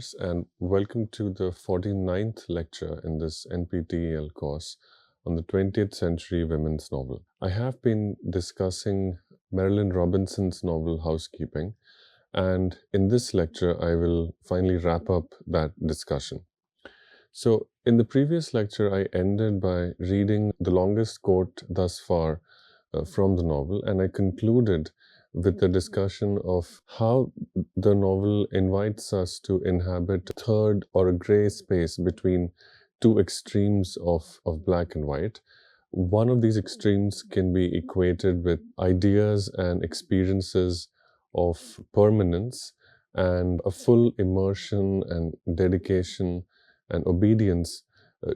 viewers, and welcome to the 49th lecture in this NPTEL course on the 20th century women's novel. I have been discussing Marilynne Robinson's novel Housekeeping, and in this lecture, I will finally wrap up that discussion. So, in the previous lecture, I ended by reading the longest quote thus far from the novel, and I concluded with the discussion of how the novel invites us to inhabit a third or a gray space between two extremes of black and white. One of these extremes can be equated with ideas and experiences of permanence and a full immersion and dedication and obedience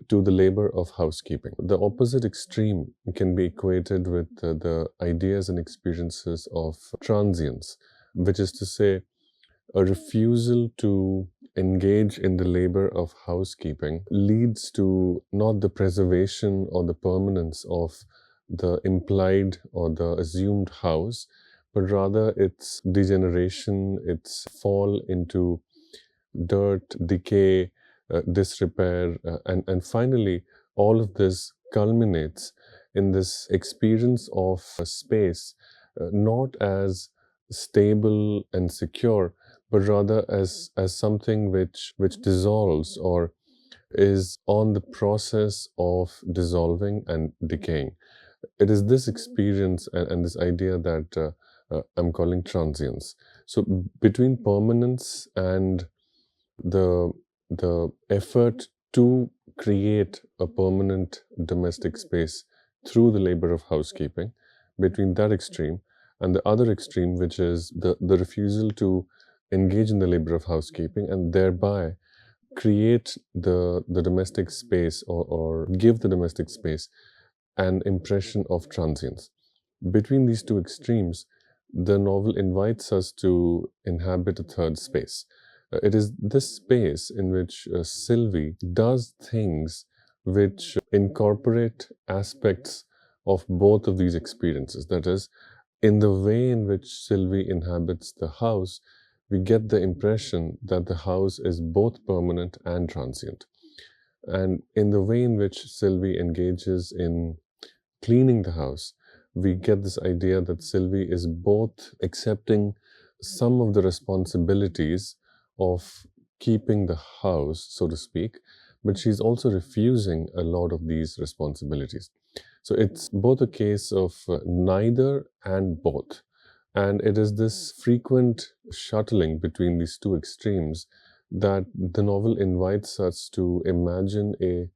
to the labor of housekeeping. The opposite extreme can be equated with the ideas and experiences of transience, which is to say, a refusal to engage in the labor of housekeeping leads to not the preservation or the permanence of the implied or the assumed house, but rather its degeneration, its fall into dirt, decay, disrepair, and finally, all of this culminates in this experience of a space not as stable and secure, but rather as something which dissolves or is on the process of dissolving and decaying. It is this experience and this idea that I'm calling transience. So between permanence and the effort to create a permanent domestic space through the labor of housekeeping, between that extreme and the other extreme, which is the refusal to engage in the labor of housekeeping and thereby create the domestic space or give the domestic space an impression of transience. Between these two extremes, the novel invites us to inhabit a third space. It is this space in which Sylvie does things which incorporate aspects of both of these experiences. That is, in the way in which Sylvie inhabits the house, we get the impression that the house is both permanent and transient. And in the way in which Sylvie engages in cleaning the house, we get this idea that Sylvie is both accepting some of the responsibilities of keeping the house, so to speak, but she's also refusing a lot of these responsibilities. So it's both a case of neither and both. And it is this frequent shuttling between these two extremes that the novel invites us to imagine a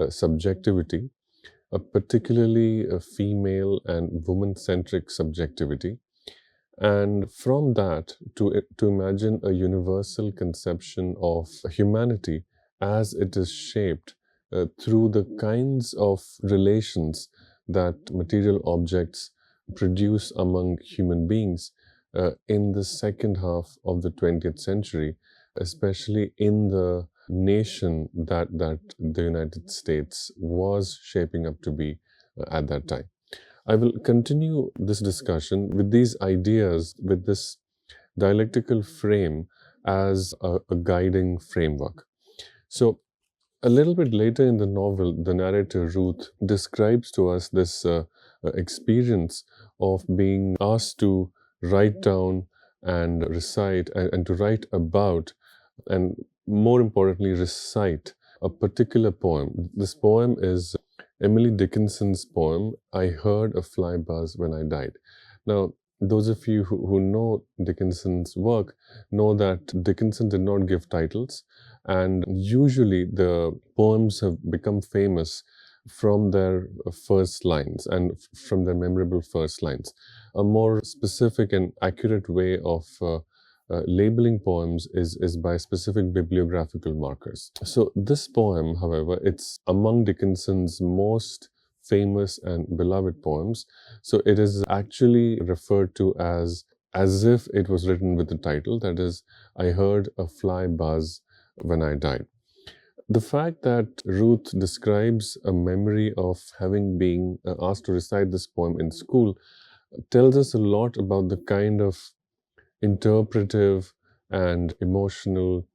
subjectivity, a particularly a female and woman-centric subjectivity, and from that to imagine a universal conception of humanity as it is shaped through the kinds of relations that material objects produce among human beings in the second half of the 20th century, especially in the nation that the United States was shaping up to be at that time. I will continue this discussion with these ideas, with this dialectical frame as a guiding framework. So, a little bit later in the novel, the narrator Ruth describes to us this experience of being asked to write down and recite and to write about, and more importantly, recite a particular poem. This poem is Emily Dickinson's poem, I Heard a Fly Buzz When I Died. Now, those of you who know Dickinson's work know that Dickinson did not give titles, and usually the poems have become famous from their first lines and from their memorable first lines. A more specific and accurate way of labeling poems is by specific bibliographical markers. So this poem, however, it's among Dickinson's most famous and beloved poems. So it is actually referred to as if it was written with the title, that is, I Heard a Fly Buzz When I Died. The fact that Ruth describes a memory of having been asked to recite this poem in school tells us a lot about the kind of interpretive and emotional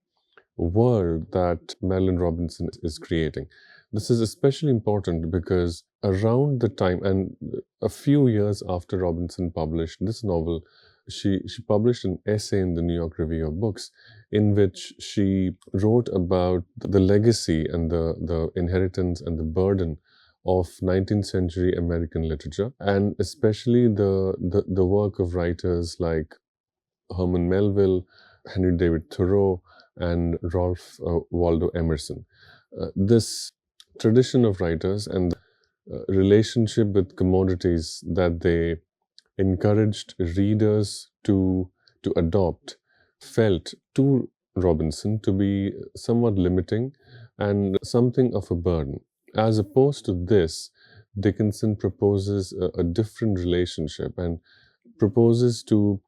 world that Marilynne Robinson is creating. This is especially important because around the time, and a few years after Robinson published this novel, she published an essay in the New York Review of Books in which she wrote about the legacy and the inheritance and the burden of 19th century American literature, and especially the work of writers like Herman Melville, Henry David Thoreau, and Ralph Waldo Emerson. This tradition of writers and the relationship with commodities that they encouraged readers to adopt felt to Robinson to be somewhat limiting and something of a burden. As opposed to this, Dickinson proposes a different relationship and proposes to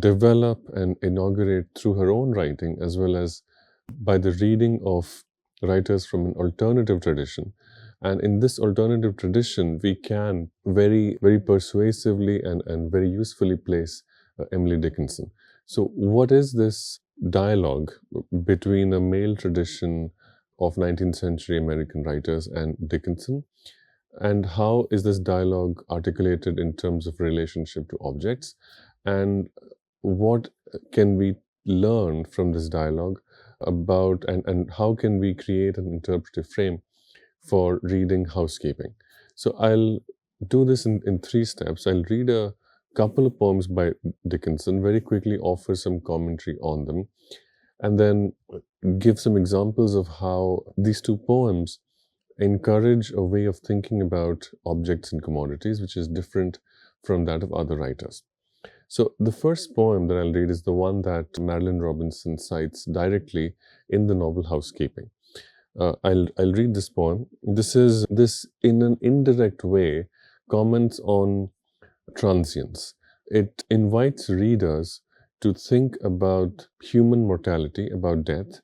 develop and inaugurate through her own writing as well as by the reading of writers from an alternative tradition. And in this alternative tradition, we can very persuasively and very usefully place Emily Dickinson. So, what is this dialogue between a male tradition of 19th century American writers and Dickinson? And how is this dialogue articulated in terms of relationship to objects? And what can we learn from this dialogue about, and how can we create an interpretive frame for reading Housekeeping? So I'll do this in three steps. I'll read a couple of poems by Dickinson, very quickly offer some commentary on them, and then give some examples of how these two poems encourage a way of thinking about objects and commodities, which is different from that of other writers. So the first poem that I'll read is the one that Marilynne Robinson cites directly in the novel Housekeeping. I'll read this poem. This in an indirect way comments on transience. It invites readers to think about human mortality, about death,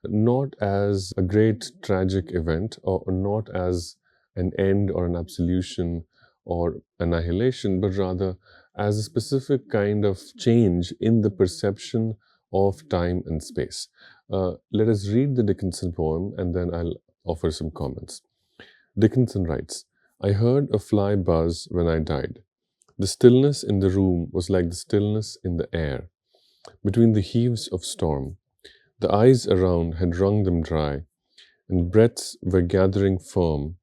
not as a great tragic event or not as an end or an absolution or annihilation, but rather as a specific kind of change in the perception of time and space. Let us read the Dickinson poem and then I'll offer some comments. Dickinson writes, "I heard a fly buzz when I died. The stillness in the room was like the stillness in the air. Between the heaves of storm, the eyes around had wrung them dry, and breaths were gathering firm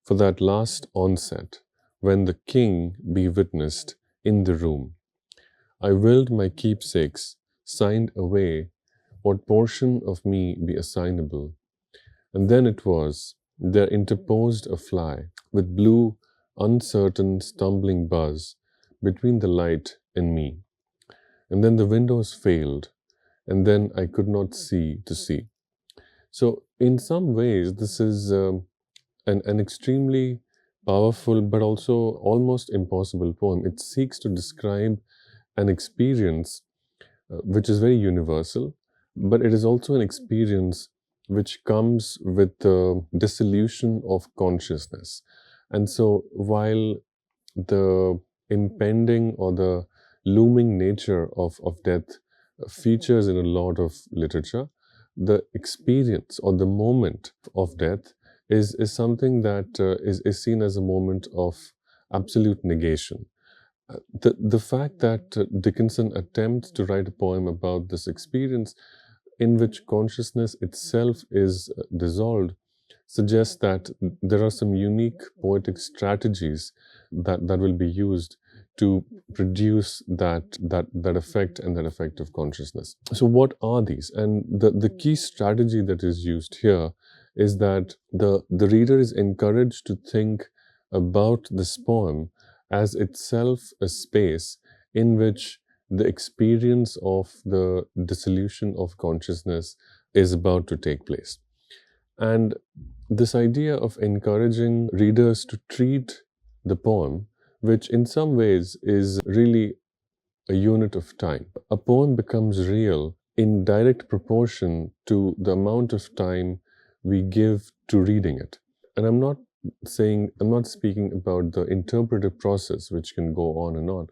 for that last onset when the king be witnessed in the room. I willed my keepsakes, signed away what portion of me be assignable, and then it was there interposed a fly with blue, uncertain, stumbling buzz between the light and me. And then the windows failed, and then I could not see to see." So, in some ways, this is an extremely powerful but also almost impossible poem. It seeks to describe an experience which is very universal, but it is also an experience which comes with the dissolution of consciousness. And so, while the impending or the looming nature of death features in a lot of literature, the experience or the moment of death is something that is seen as a moment of absolute negation. The fact that Dickinson attempts to write a poem about this experience in which consciousness itself is dissolved suggests that there are some unique poetic strategies that will be used to produce that effect and that effect of consciousness. So what are these? And the key strategy that is used here is that the reader is encouraged to think about this poem as itself a space in which the experience of the dissolution of consciousness is about to take place. And this idea of encouraging readers to treat the poem, which in some ways is really a unit of time. A poem becomes real in direct proportion to the amount of time we give to reading it. And I'm not speaking about the interpretive process, which can go on and on.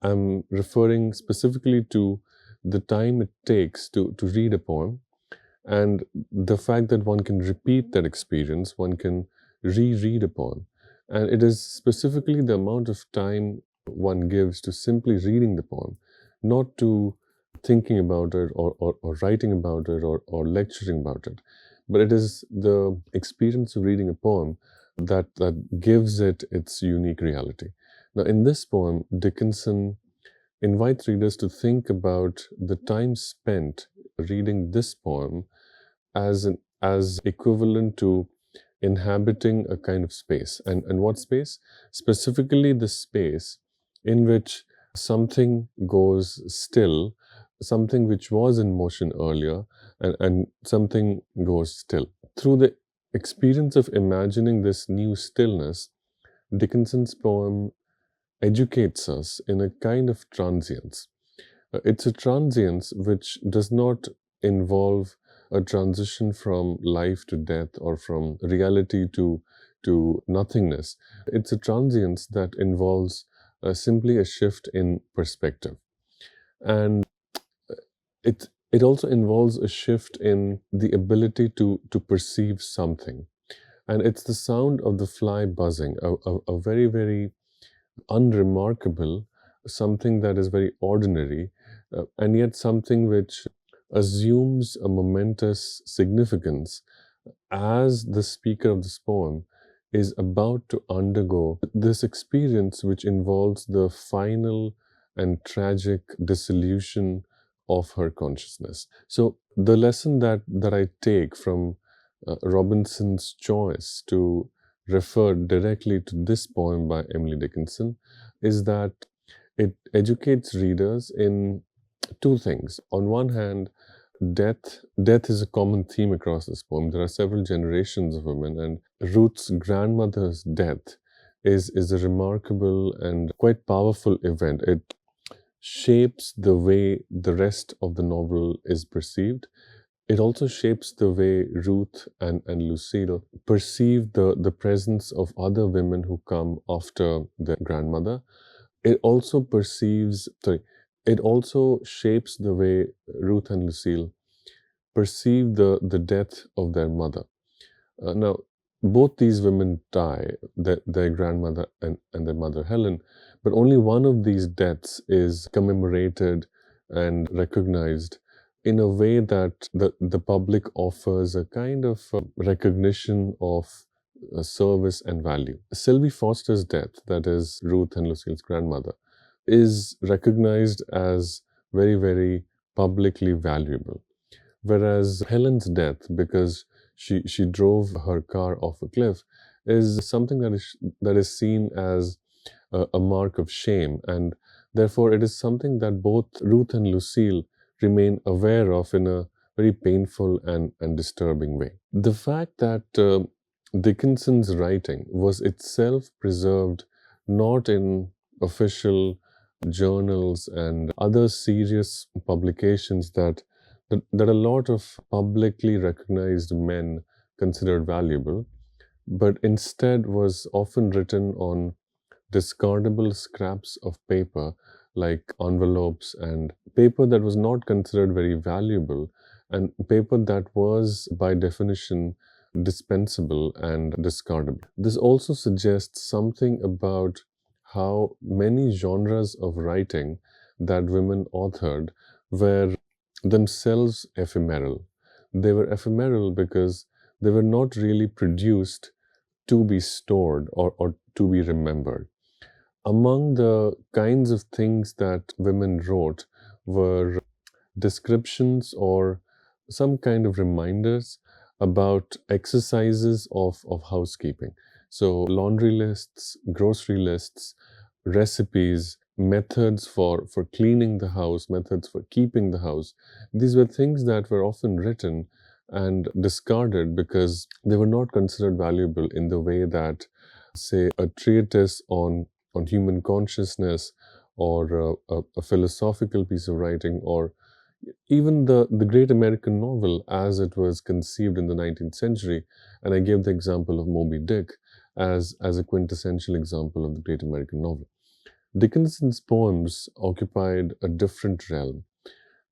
I'm referring specifically to the time it takes to read a poem And the fact that one can repeat that experience, one can reread a poem. And it is specifically the amount of time one gives to simply reading the poem, not to thinking about it or writing about it or lecturing about it. But it is the experience of reading a poem that gives it its unique reality. Now, in this poem, Dickinson invites readers to think about the time spent reading this poem as equivalent to inhabiting a kind of space. And what space? Specifically, the space in which something goes still, something which was in motion earlier, and something goes still. Through the experience of imagining this new stillness, Dickinson's poem educates us in a kind of transience. It's a transience which does not involve a transition from life to death or from reality to nothingness. It's a transience that involves simply a shift in perspective. And it also involves a shift in the ability to perceive something. And it's the sound of the fly buzzing, a very, very unremarkable, something that is very ordinary, and yet something which assumes a momentous significance as the speaker of this poem is about to undergo this experience which involves the final and tragic dissolution of her consciousness. So the lesson that I take from Robinson's choice to refer directly to this poem by Emily Dickinson is that it educates readers in two things. On one hand, death is a common theme across this poem. There are several generations of women, and Ruth's grandmother's death is a remarkable and quite powerful event. It shapes the way the rest of the novel is perceived. It also shapes the way Ruth and Lucille perceive the presence of other women who come after their grandmother. It also it also shapes the way Ruth and Lucille perceive the death of their mother. Now, both these women die, their grandmother and their mother Helen, but only one of these deaths is commemorated and recognized in a way that the public offers a kind of recognition of service and value. Sylvie Foster's death, that is Ruth and Lucille's grandmother, is recognized as very, very publicly valuable. Whereas Helen's death, because she drove her car off a cliff, is something that is seen as a mark of shame, and therefore it is something that both Ruth and Lucille remain aware of in a very painful and disturbing way. The fact that Dickinson's writing was itself preserved not in official journals and other serious publications that a lot of publicly recognized men considered valuable, but instead was often written on discardable scraps of paper like envelopes and paper that was not considered very valuable and paper that was by definition dispensable and discardable. This also suggests something about how many genres of writing that women authored were themselves ephemeral. They were ephemeral because they were not really produced to be stored or to be remembered. Among the kinds of things that women wrote were descriptions or some kind of reminders about exercises of housekeeping. So, laundry lists, grocery lists, recipes, methods for cleaning the house, methods for keeping the house. These were things that were often written and discarded because they were not considered valuable in the way that, say, a treatise on human consciousness or a philosophical piece of writing or even the great American novel as it was conceived in the 19th century. And I gave the example of Moby Dick as a quintessential example of the great American novel. Dickinson's poems occupied a different realm,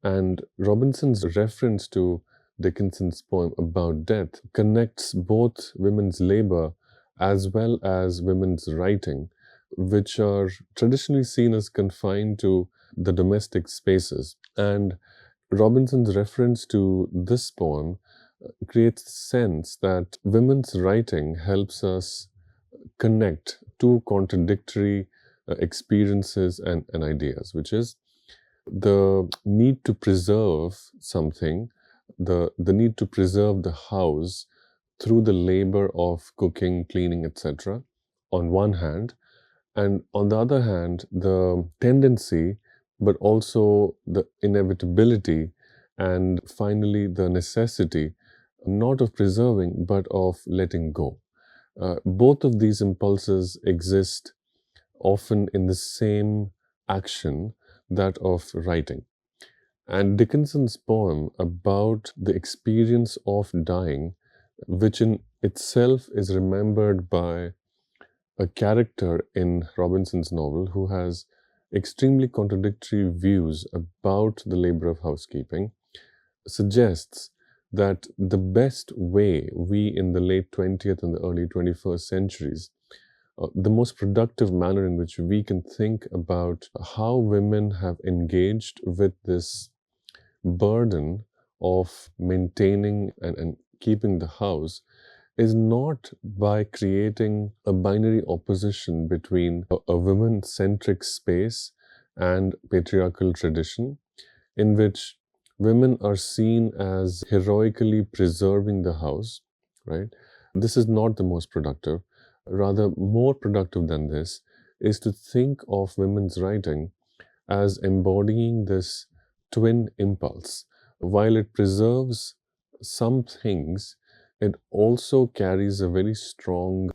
and Robinson's reference to Dickinson's poem About Death connects both women's labor as well as women's writing, which are traditionally seen as confined to the domestic spaces. And Robinson's reference to this poem creates sense that women's writing helps us connect two contradictory experiences and ideas, which is the need to preserve something, the need to preserve the house through the labor of cooking, cleaning, etc., on one hand, and on the other hand, the tendency, but also the inevitability, and finally the necessity, not of preserving, but of letting go. Both of these impulses exist often in the same action, that of writing. And Dickinson's poem about the experience of dying, which in itself is remembered by a character in Robinson's novel who has extremely contradictory views about the labor of housekeeping, suggests that the best way we in the late 20th and the early 21st centuries, the most productive manner in which we can think about how women have engaged with this burden of maintaining and keeping the house is not by creating a binary opposition between a women-centric space and patriarchal tradition, in which women are seen as heroically preserving the house, right? This is not the most productive. Rather, more productive than this is to think of women's writing as embodying this twin impulse. While it preserves some things, it also carries a very strong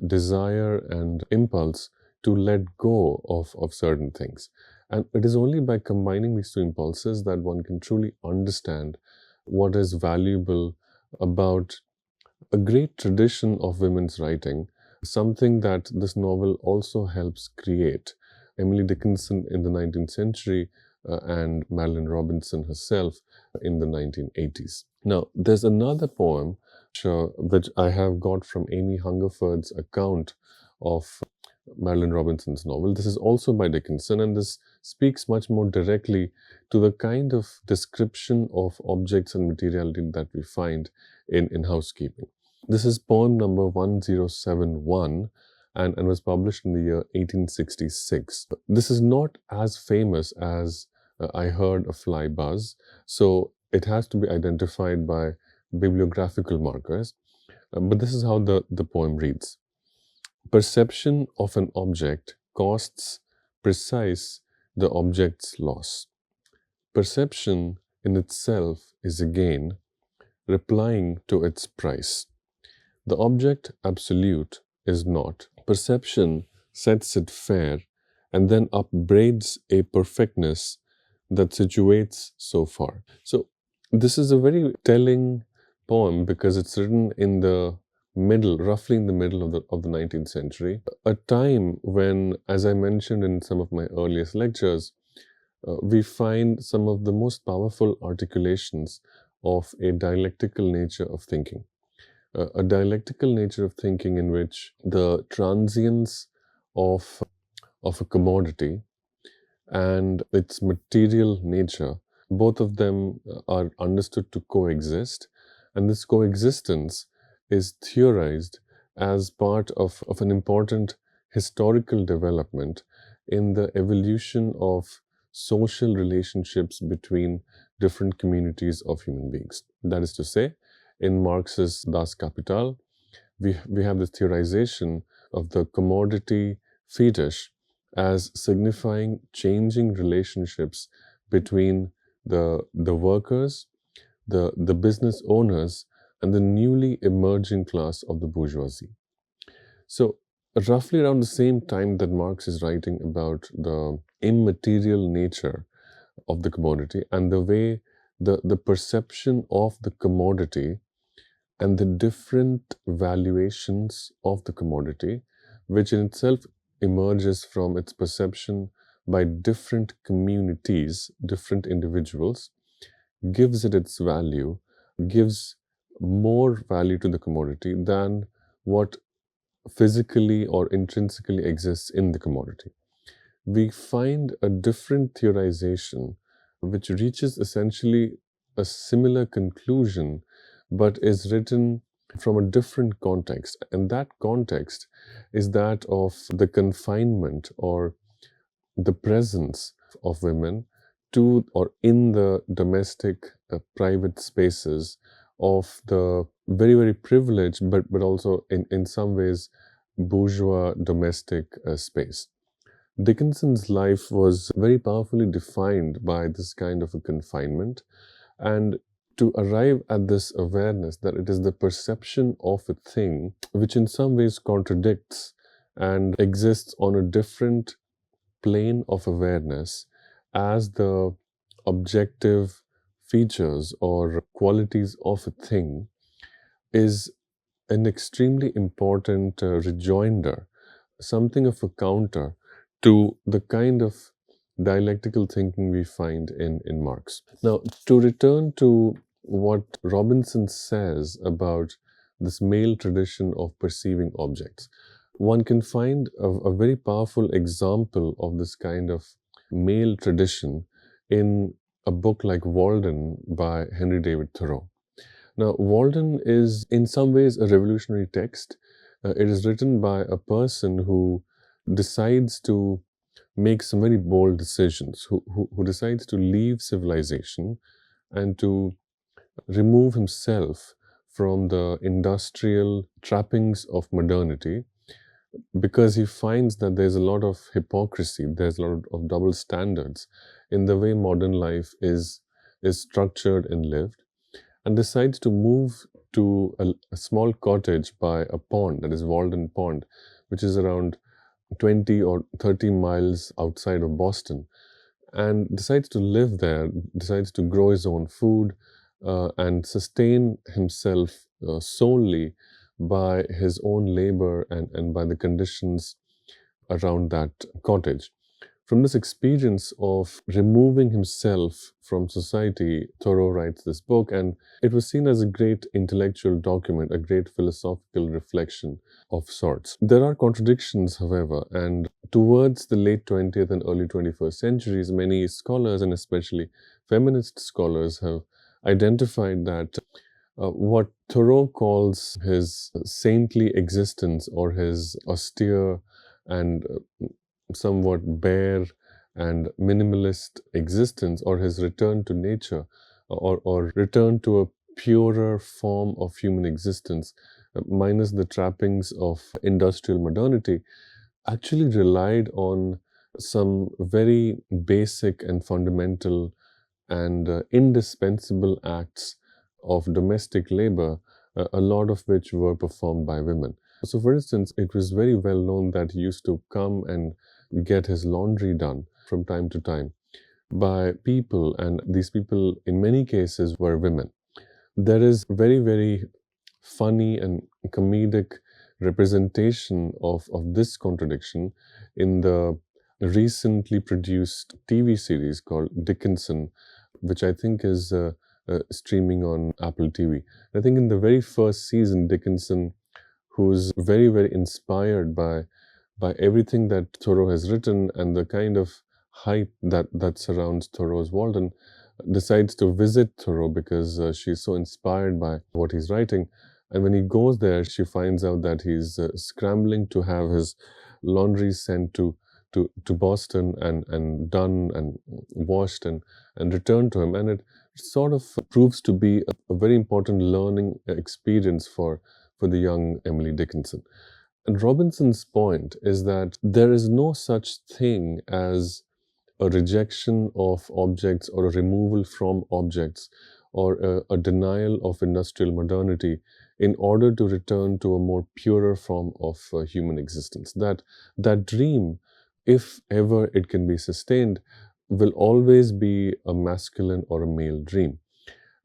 desire and impulse to let go of certain things. And it is only by combining these two impulses that one can truly understand what is valuable about a great tradition of women's writing, something that this novel also helps create. Emily Dickinson in the 19th century and Marilynne Robinson herself in the 1980s. Now, there's another poem which I have got from Amy Hungerford's account of Marilynne Robinson's novel. This is also by Dickinson, and this speaks much more directly to the kind of description of objects and materiality that we find in housekeeping. This is poem number 1071 and was published in the year 1866. This is not as famous as I Heard a Fly Buzz, so it has to be identified by bibliographical markers. But this is how the poem reads. Perception of an object costs precise the object's loss. Perception in itself is a gain, replying to its price. The object absolute is not. Perception sets it fair and then upbraids a perfectness that situates so far. So this is a very telling poem because it's written in the middle, roughly in the middle of the 19th century, a time when, as I mentioned in some of my earliest lectures, we find some of the most powerful articulations of a dialectical nature of thinking. A dialectical nature of thinking in which the transience of a commodity and its material nature, both of them are understood to coexist, and this coexistence is theorized as part of an important historical development in the evolution of social relationships between different communities of human beings. That is to say, in Marx's Das Kapital, we have this theorization of the commodity fetish as signifying changing relationships between the workers, the business owners, and the newly emerging class of the bourgeoisie. So, roughly around the same time that Marx is writing about the immaterial nature of the commodity and the way the perception of the commodity and the different valuations of the commodity, which in itself emerges from its perception by different communities, different individuals, gives it its value. gives more value to the commodity than what physically or intrinsically exists in the commodity. We find a different theorization which reaches essentially a similar conclusion but is written from a different context. And that context is that of the confinement or the presence of women to or in the domestic private spaces of the very, very privileged, but also in some ways bourgeois domestic space. Dickinson's life was very powerfully defined by this kind of a confinement, and to arrive at this awareness that it is the perception of a thing which in some ways contradicts and exists on a different plane of awareness as the objective features or qualities of a thing is an extremely important rejoinder, something of a counter to the kind of dialectical thinking we find in Marx. Now, to return to what Robinson says about this male tradition of perceiving objects, one can find a very powerful example of this kind of male tradition in a book like Walden by Henry David Thoreau. Now, Walden is in some ways a revolutionary text. It is written by a person who decides to make some very bold decisions, who decides to leave civilization and to remove himself from the industrial trappings of modernity, because he finds that there's a lot of hypocrisy, there's a lot of double standards in the way modern life is structured and lived, and decides to move to a small cottage by a pond, that is Walden Pond, which is around 20 or 30 miles outside of Boston, and decides to live there, decides to grow his own food and sustain himself solely by his own labor and by the conditions around that cottage. From this experience of removing himself from society, Thoreau writes this book, and it was seen as a great intellectual document, a great philosophical reflection of sorts. There are contradictions, however, and towards the late 20th and early 21st centuries, many scholars, and especially feminist scholars, have identified that what Thoreau calls his saintly existence or his austere and somewhat bare and minimalist existence, or his return to nature, or return to a purer form of human existence, minus the trappings of industrial modernity, actually relied on some very basic and fundamental and indispensable acts of domestic labor, a lot of which were performed by women. So, for instance, it was very well known that he used to come and get his laundry done from time to time by people, and these people, in many cases, were women. There is very, very funny and comedic representation of this contradiction in the recently produced TV series called Dickinson, which I think is streaming on Apple TV. I think in the very first season, Dickinson, who's very, very inspired by everything that Thoreau has written and the kind of hype that surrounds Thoreau's Walden, decides to visit Thoreau because she's so inspired by what he's writing. And when he goes there, she finds out that he's scrambling to have his laundry sent to Boston and done and washed and returned to him. And it sort of proves to be a very important learning experience for the young Emily Dickinson. And Robinson's point is that there is no such thing as a rejection of objects or a removal from objects or a denial of industrial modernity in order to return to a more purer form of human existence. That dream, if ever it can be sustained, will always be a masculine or a male dream.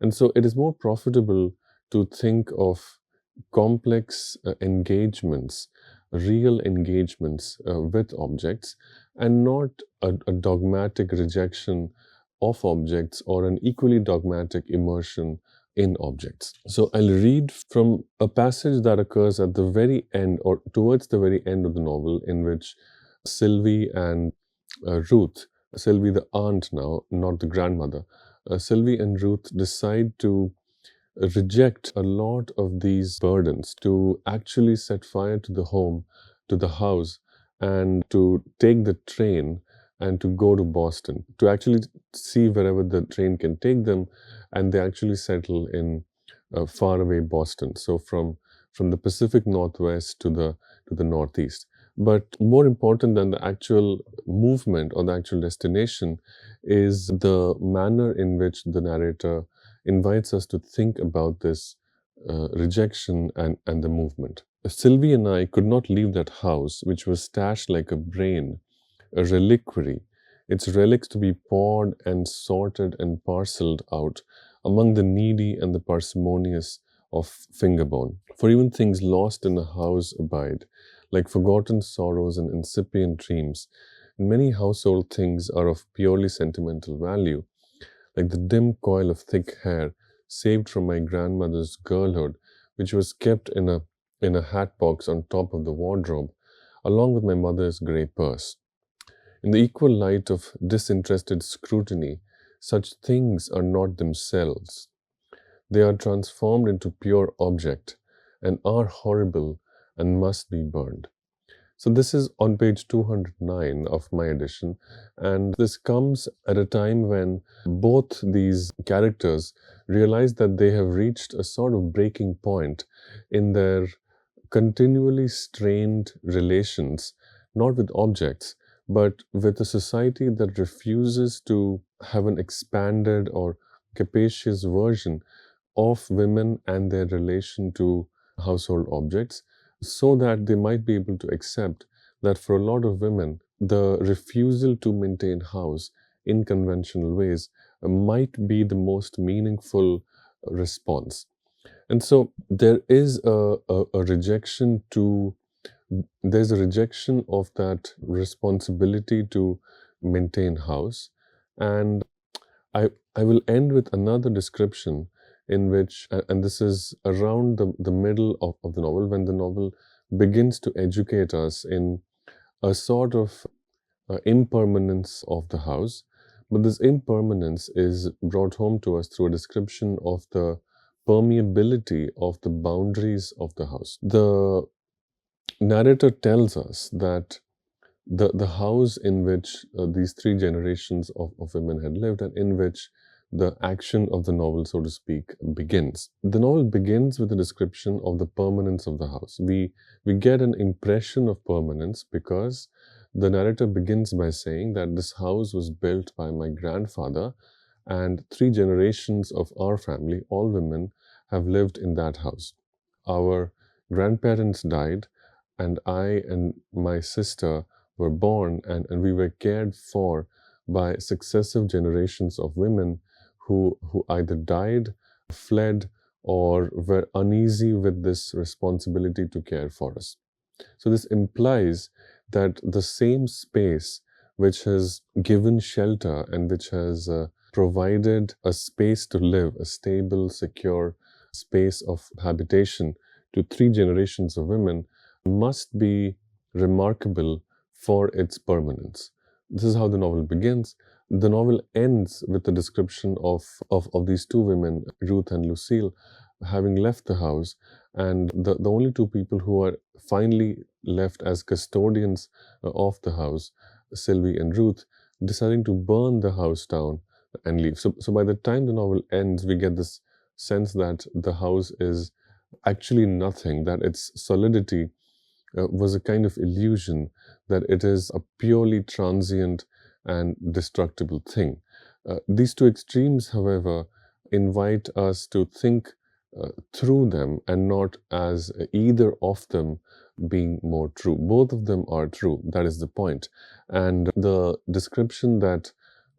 And so it is more profitable to think of complex engagements, real engagements with objects, and not a dogmatic rejection of objects or an equally dogmatic immersion in objects. So I'll read from a passage that occurs at the very end or towards the very end of the novel, in which Sylvie and Ruth, Sylvie the aunt now, not the grandmother, Sylvie and Ruth decide to reject a lot of these burdens, to actually set fire to the home, to the house, and to take the train and to go to Boston, to actually see wherever the train can take them, and they actually settle in faraway Boston. So from the Pacific Northwest to the Northeast. But more important than the actual movement or the actual destination is the manner in which the narrator invites us to think about this rejection and the movement. Sylvie and I could not leave that house, which was stashed like a brain, a reliquary, its relics to be poured and sorted and parceled out among the needy and the parsimonious of Fingerbone. For even things lost in a house abide, like forgotten sorrows and incipient dreams, and many household things are of purely sentimental value, like the dim coil of thick hair saved from my grandmother's girlhood, which was kept in a hat box on top of the wardrobe, along with my mother's grey purse. In the equal light of disinterested scrutiny, such things are not themselves. They are transformed into pure object and are horrible and must be burned. So this is on page 209 of my edition, and this comes at a time when both these characters realize that they have reached a sort of breaking point in their continually strained relations, not with objects, but with a society that refuses to have an expanded or capacious version of women and their relation to household objects, so that they might be able to accept that for a lot of women, the refusal to maintain house in conventional ways might be the most meaningful response. And so there is a rejection to, there's a rejection of that responsibility to maintain house. And I will end with another description in which, and this is around the middle of the novel, when the novel begins to educate us in a sort of impermanence of the house. But this impermanence is brought home to us through a description of the permeability of the boundaries of the house. The narrator tells us that the house in which these three generations of women had lived, and in which the action of the novel, so to speak, begins. The novel begins with a description of the permanence of the house. We get an impression of permanence because the narrator begins by saying that this house was built by my grandfather, and three generations of our family, all women, have lived in that house. Our grandparents died, and I and my sister were born, and we were cared for by successive generations of women who either died, fled, or were uneasy with this responsibility to care for us. So this implies that the same space which has given shelter and which has provided a space to live, a stable, secure space of habitation to three generations of women, must be remarkable for its permanence. This is how the novel begins. The novel ends with a description of these two women, Ruth and Lucille, having left the house, and the only two people who are finally left as custodians of the house, Sylvie and Ruth, deciding to burn the house down and leave. So by the time the novel ends, we get this sense that the house is actually nothing, that its solidity was a kind of illusion, that it is a purely transient and destructible thing. These two extremes, however, invite us to think through them, and not as either of them being more true. Both of them are true. That is the point. And the description that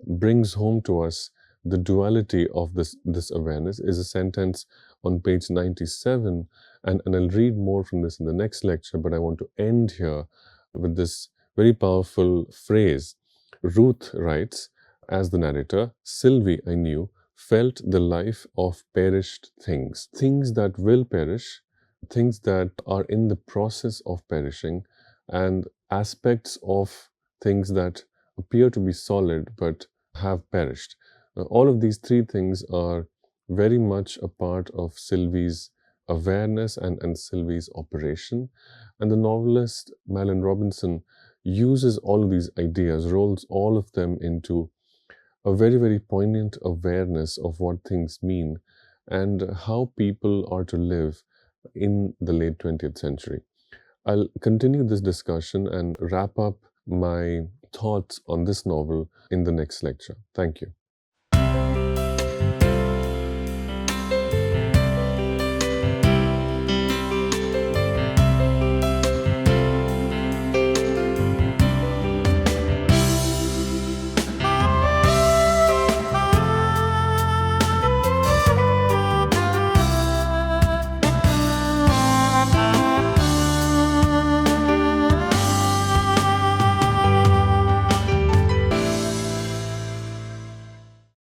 brings home to us the duality of this awareness is a sentence on page 97, and I'll read more from this in the next lecture, but I want to end here with this very powerful phrase. Ruth writes, as the narrator, Sylvie, I knew, felt the life of perished things, things that will perish, things that are in the process of perishing, and aspects of things that appear to be solid but have perished. All of these three things are very much a part of Sylvie's awareness and Sylvie's operation. And the novelist Marilynne Robinson uses all of these ideas, rolls all of them into a very, very poignant awareness of what things mean and how people are to live in the late 20th century. I'll continue this discussion and wrap up my thoughts on this novel in the next lecture. Thank you.